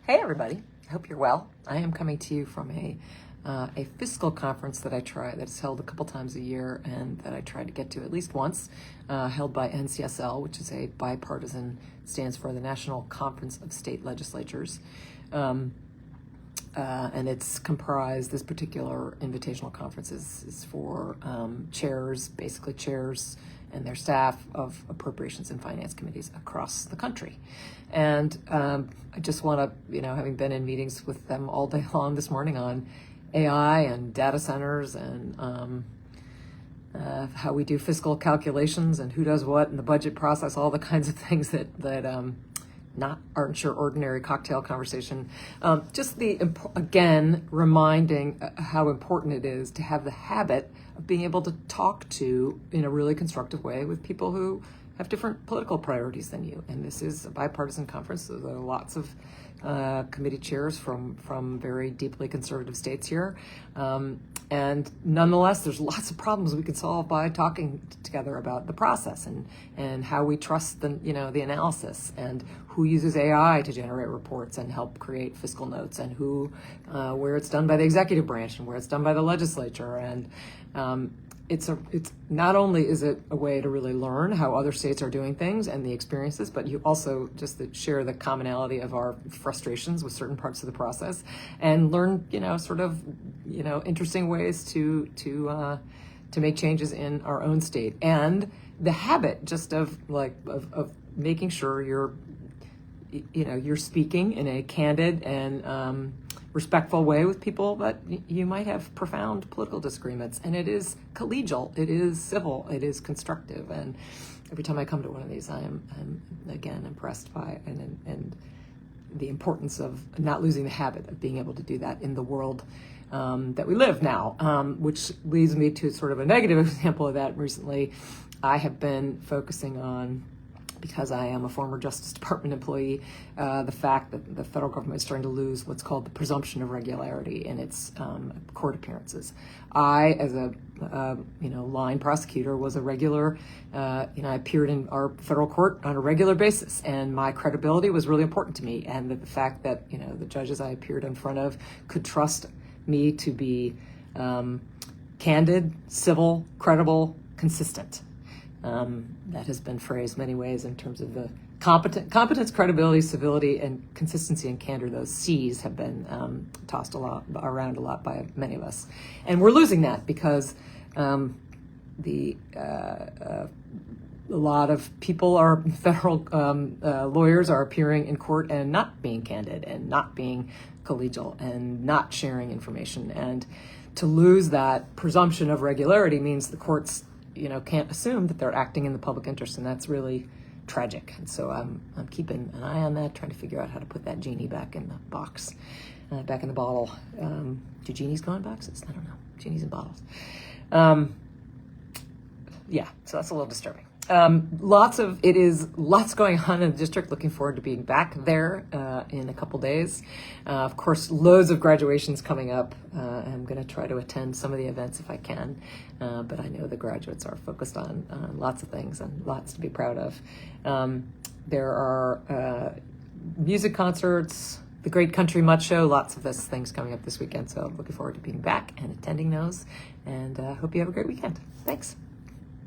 Hey everybody, I hope you're well. I am coming to you from a fiscal conference that's held a couple times a year and that I try to get to at least once, held by NCSL, which is a bipartisan, stands for the National Conference of State Legislatures. And it's comprised, this particular invitational conference is for chairs, basically chairs and their staff of appropriations and finance committees across the country. And I just want to, having been in meetings with them all day long this morning on AI and data centers and how we do fiscal calculations and who does what in the budget process, all the kinds of things that aren't your ordinary cocktail conversation. Again, reminding how important it is to have the habit of being able to talk to, in a really constructive way, with people who have different political priorities than you. And this is a bipartisan conference, so there are lots of committee chairs from very deeply conservative states here. And nonetheless, there's lots of problems we can solve by talking together about the process and how we trust the analysis, and who uses AI to generate reports and help create fiscal notes, and where it's done by the executive branch and where it's done by the legislature. And it's not only is it a way to really learn how other states are doing things and the experiences, but you also just share the commonality of our frustrations with certain parts of the process, and learn interesting ways to make changes in our own state. And the habit just of making sure you're speaking in a candid and respectful way with people, but you might have profound political disagreements, and it is collegial, it is civil, it is constructive. And every time I come to one of these, I'm again impressed by and the importance of not losing the habit of being able to do that in the world that we live now, which leads me to sort of a negative example of that. Recently, I have been focusing on, because I am a former Justice Department employee, the fact that the federal government is starting to lose what's called the presumption of regularity in its court appearances. I, as a line prosecutor, was a regular. I appeared in our federal court on a regular basis, and my credibility was really important to me. And the fact that the judges I appeared in front of could trust me to be candid, civil, credible, consistent. That has been phrased many ways in terms of the competence, credibility, civility, and consistency and candor. Those C's have been tossed around a lot by many of us, and we're losing that because a lot of people, our federal lawyers, are appearing in court and not being candid and not being collegial and not sharing information. And to lose that presumption of regularity means the courts can't assume that they're acting in the public interest, and that's really tragic. And so I'm keeping an eye on that, trying to figure out how to put that genie back in the box, back in the bottle. Do genies go in boxes? I don't know. Genies in bottles. So that's a little disturbing. Lots going on in the district. Looking forward to being back there in a couple days. Of course, loads of graduations coming up. I'm going to try to attend some of the events if I can, but I know the graduates are focused on lots of things and lots to be proud of. There are music concerts, the Great Country Mutt Show, lots of those things coming up this weekend. So I'm looking forward to being back and attending those, and hope you have a great weekend. Thanks.